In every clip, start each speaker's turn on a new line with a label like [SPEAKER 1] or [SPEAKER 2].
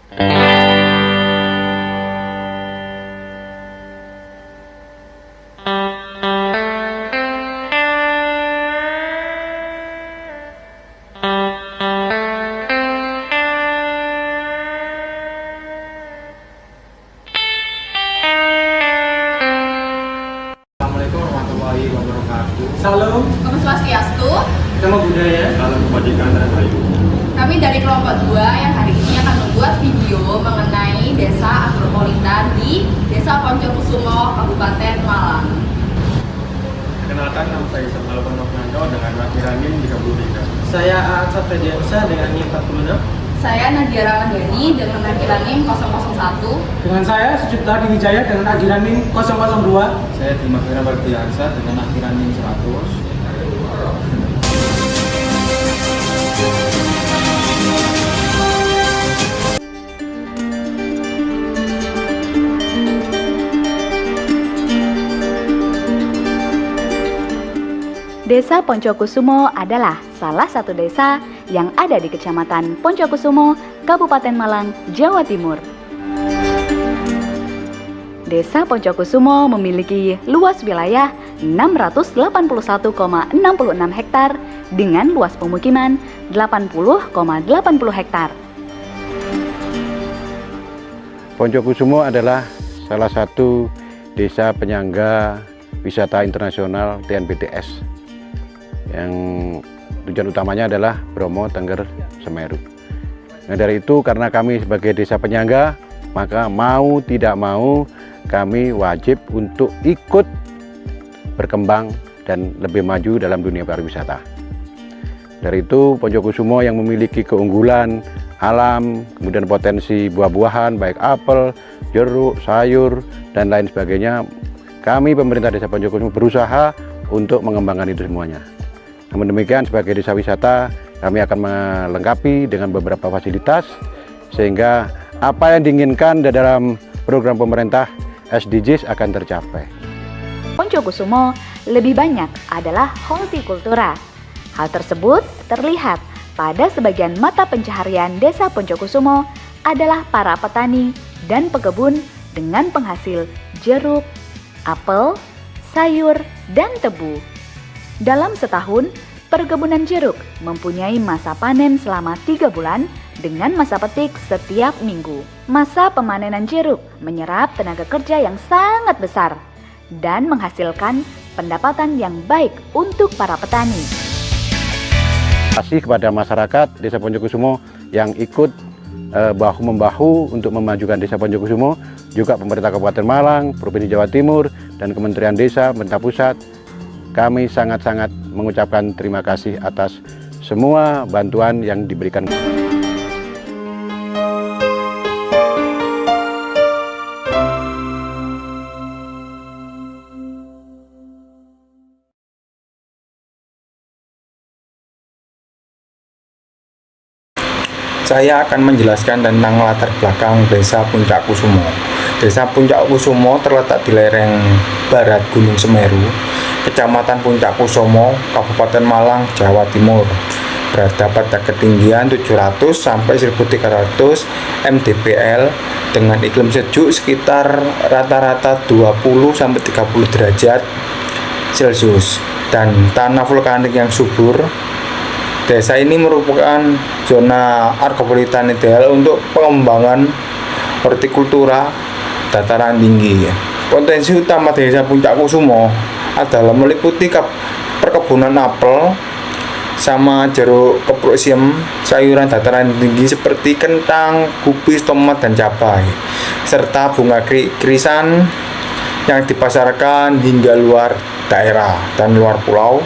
[SPEAKER 1] Assalamualaikum warahmatullahi wabarakatuh.
[SPEAKER 2] Salam,
[SPEAKER 3] Om Swastiastu.
[SPEAKER 2] nama budaya.
[SPEAKER 1] Salam kebajikan dan rahayu.
[SPEAKER 3] Kami dari kelompok 2 yang hari ini akan membuat video mengenai desa agropolitan di Desa Poncokusumo, Kabupaten Malang.
[SPEAKER 1] Perkenalkan, nama saya Samuel Purnomanto dengan NIM Ramin 33.
[SPEAKER 2] Saya Aat Safrediansyah dengan NIM 46.
[SPEAKER 3] Saya Nadia Ramadhani dengan tampilan NIM 001.
[SPEAKER 2] Dengan saya Sucipta Diwijaya dengan akhiran NIM 002.
[SPEAKER 1] Saya Dimas Wira Bardiansa dengan akhiran NIM 100.
[SPEAKER 4] Desa Poncokusumo adalah salah satu desa yang ada di Kecamatan Poncokusumo, Kabupaten Malang, Jawa Timur. Desa Poncokusumo memiliki luas wilayah 681,66 hektar dengan luas pemukiman 80,80 hektar.
[SPEAKER 5] Poncokusumo adalah salah satu desa penyangga wisata internasional TNBTS yang tujuan utamanya adalah Bromo, Tengger, Semeru. Nah, dari itu karena kami sebagai desa penyangga, maka mau tidak mau kami wajib untuk ikut berkembang dan lebih maju dalam dunia pariwisata. Dari itu Poncokusumo yang memiliki keunggulan alam, kemudian potensi buah-buahan baik apel, jeruk, sayur dan lain sebagainya, kami pemerintah desa Poncokusumo berusaha untuk mengembangkan itu semuanya. Namun demikian sebagai desa wisata kami akan melengkapi dengan beberapa fasilitas sehingga apa yang diinginkan dalam program pemerintah SDGs akan tercapai.
[SPEAKER 4] Poncokusumo lebih banyak adalah hortikultura. Hal tersebut terlihat pada sebagian mata pencaharian desa Poncokusumo adalah para petani dan pekebun dengan penghasil jeruk, apel, sayur, dan tebu. Dalam setahun, perkebunan jeruk mempunyai masa panen selama 3 bulan dengan masa petik setiap minggu. Masa pemanenan jeruk menyerap tenaga kerja yang sangat besar dan menghasilkan pendapatan yang baik untuk para petani.
[SPEAKER 5] Terima kasih kepada masyarakat desa Poncokusumo yang ikut bahu-membahu untuk memajukan desa Poncokusumo, juga pemerintah Kabupaten Malang, Provinsi Jawa Timur, dan Kementerian Desa, pemerintah pusat. Kami sangat-sangat mengucapkan terima kasih atas semua bantuan yang diberikan.
[SPEAKER 6] Saya akan menjelaskan tentang latar belakang Desa Puncak Kusumo. Desa Puncak Kusumo terletak di lereng barat Gunung Semeru, Kecamatan Puncak Kusumo, Kabupaten Malang, Jawa Timur. Berada pada ketinggian 700 sampai 1300 mdpl dengan iklim sejuk sekitar rata-rata 20 sampai 30 derajat Celcius dan tanah vulkanik yang subur. Desa ini merupakan zona agropolitan ideal untuk pengembangan hortikultura dataran tinggi. Potensi utama Desa Puncak Kusumo adalah meliputi perkebunan apel sama jeruk, keprok siem, sayuran dataran tinggi seperti kentang, kubis, tomat, dan cabai, serta bunga krisan yang dipasarkan hingga luar daerah dan luar pulau.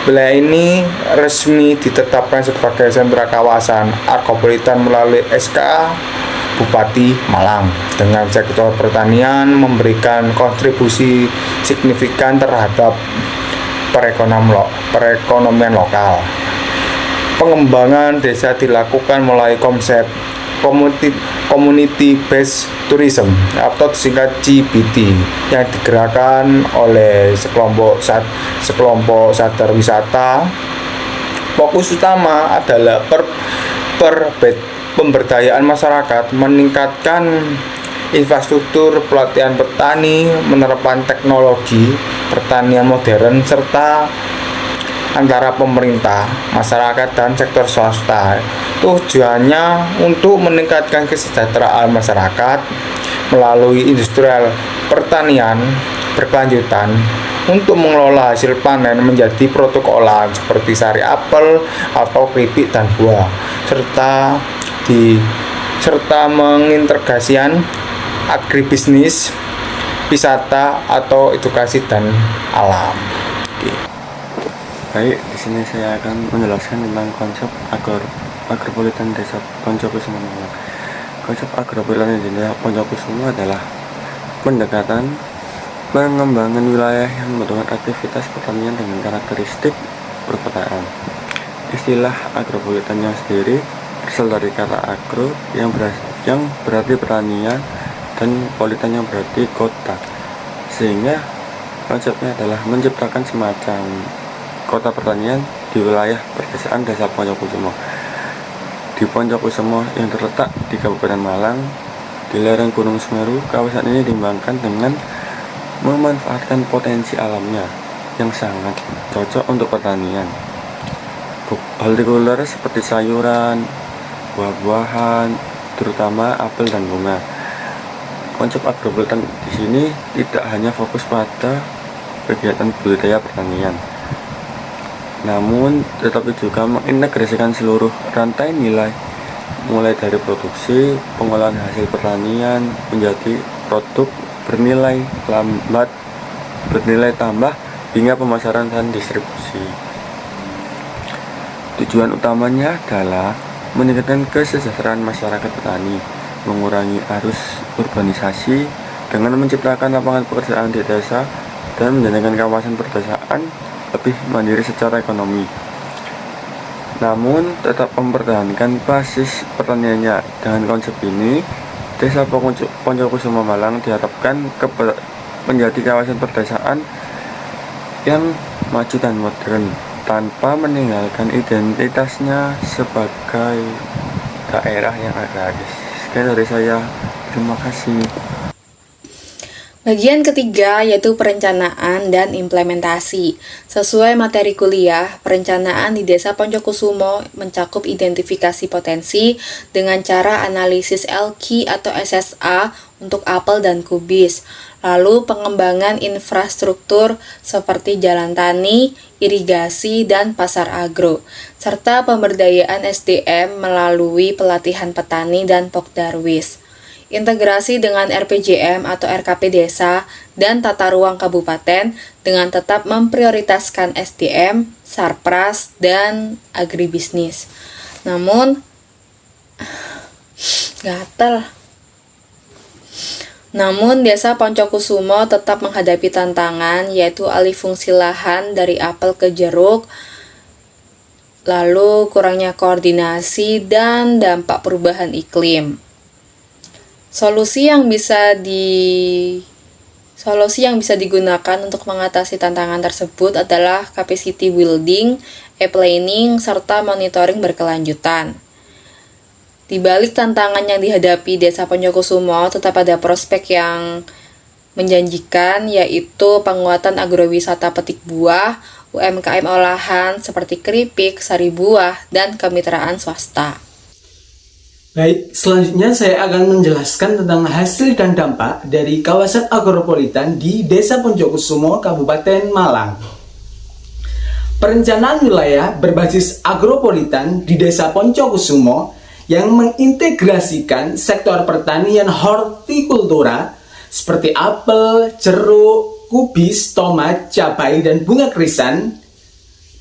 [SPEAKER 6] Wilayah ini resmi ditetapkan sebagai sentra kawasan agropolitan melalui SK Bupati Malang. Dengan sektor pertanian memberikan kontribusi signifikan terhadap perekonomian lokal. Pengembangan desa dilakukan melalui konsep community based tourism atau singkat CBT yang digerakkan oleh sekelompok sadar wisata. Fokus utama adalah pemberdayaan masyarakat, meningkatkan infrastruktur pelatihan petani, menerapkan teknologi pertanian modern, serta antara pemerintah, masyarakat, dan sektor swasta. Tujuannya untuk meningkatkan kesejahteraan masyarakat melalui industrial pertanian berkelanjutan untuk mengelola hasil panen menjadi produk olahan seperti sari apel atau keripik dan buah, serta mengintegrasikan agribisnis, wisata atau edukasi dan alam.
[SPEAKER 1] Baik, di sini saya akan menjelaskan tentang konsep agropolitan Desa Poncokusumo Malang. Konsep agropolitan di Desa Poncokusumo adalah pendekatan pengembangan wilayah yang membutuhkan aktivitas pertanian dengan karakteristik perkotaan. Istilah agropolitannya sendiri berasal dari kata agro yang berarti pertanian dan politan yang berarti kota, sehingga konsepnya adalah menciptakan semacam kota pertanian di wilayah perdesaan Desa Poncokusumo. Di Poncokusumo yang terletak di Kabupaten Malang, di lereng Gunung Semeru, kawasan ini dikembangkan dengan memanfaatkan potensi alamnya yang sangat cocok untuk pertanian. Hortikultura seperti sayuran, buah-buahan, terutama apel dan bunga. Konsep agropolitan di sini tidak hanya fokus pada kegiatan budidaya pertanian, namun tetapi juga mengintegrasikan seluruh rantai nilai, mulai dari produksi, pengolahan hasil pertanian menjadi produk bernilai tambah hingga pemasaran dan distribusi. Tujuan utamanya adalah meningkatkan kesejahteraan masyarakat petani, mengurangi arus urbanisasi dengan menciptakan lapangan pekerjaan di desa dan menjadikan kawasan perdesaan lebih mandiri secara ekonomi, namun tetap mempertahankan basis pertaniannya. Dengan konsep ini, Desa Poncokusumo Malang diharapkan menjadi kawasan perdesaan yang maju dan modern tanpa meninggalkan identitasnya sebagai daerah yang agraris. Sekian dari saya, terima kasih.
[SPEAKER 7] Bagian ketiga yaitu perencanaan dan implementasi. Sesuai materi kuliah, perencanaan di Desa Poncokusumo mencakup identifikasi potensi dengan cara analisis LQ atau SSA untuk apel dan kubis, lalu pengembangan infrastruktur seperti jalan tani, irigasi, dan pasar agro, serta pemberdayaan SDM melalui pelatihan petani dan Pokdarwis. Integrasi dengan RPJM atau RKP Desa dan tata ruang kabupaten dengan tetap memprioritaskan SDM, Sarpras, dan agribisnis. Namun, Desa Poncokusumo tetap menghadapi tantangan, yaitu alih fungsi lahan dari apel ke jeruk, lalu kurangnya koordinasi dan dampak perubahan iklim. Solusi yang bisa digunakan untuk mengatasi tantangan tersebut adalah capacity building, e-planning, serta monitoring berkelanjutan. Di balik tantangan yang dihadapi Desa Poncokusumo, tetap ada prospek yang menjanjikan, yaitu penguatan agrowisata petik buah, UMKM olahan seperti keripik, sari buah, dan kemitraan swasta.
[SPEAKER 2] Baik, selanjutnya saya akan menjelaskan tentang hasil dan dampak dari kawasan agropolitan di Desa Poncokusumo, Kabupaten Malang. Perencanaan wilayah berbasis agropolitan di Desa Poncokusumo yang mengintegrasikan sektor pertanian hortikultura seperti apel, jeruk, kubis, tomat, cabai, dan bunga krisan,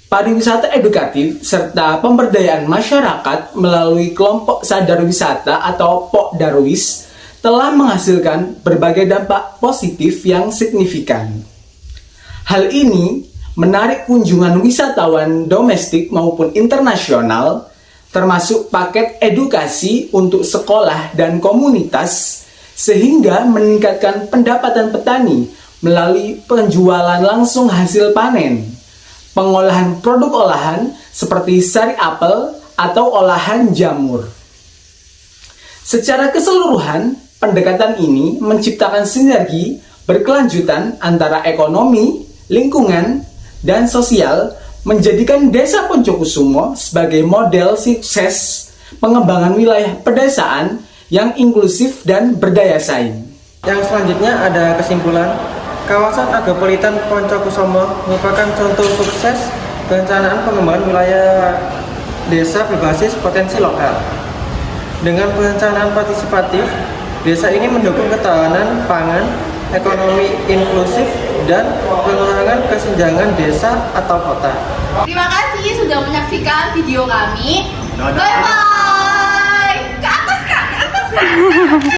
[SPEAKER 2] pariwisata edukatif, serta pemberdayaan masyarakat melalui kelompok sadar wisata atau Pokdarwis telah menghasilkan berbagai dampak positif yang signifikan. Hal ini menarik kunjungan wisatawan domestik maupun internasional, termasuk paket edukasi untuk sekolah dan komunitas, sehingga meningkatkan pendapatan petani melalui penjualan langsung hasil panen, pengolahan produk olahan seperti sari apel atau olahan jamur. Secara keseluruhan, pendekatan ini menciptakan sinergi berkelanjutan antara ekonomi, lingkungan, dan sosial, menjadikan Desa Poncokusumo sebagai model sukses pengembangan wilayah pedesaan yang inklusif dan berdaya saing.
[SPEAKER 8] Yang selanjutnya ada kesimpulan, kawasan agropolitan Poncokusumo merupakan contoh sukses perencanaan pengembangan wilayah desa berbasis potensi lokal. Dengan perencanaan partisipatif, desa ini mendukung ketahanan pangan, ekonomi inklusif, dan pengurangan kesenjangan desa atau kota.
[SPEAKER 3] Terima kasih sudah menyaksikan video kami. Bye bye. Ke atas Kak, ke atas Kak.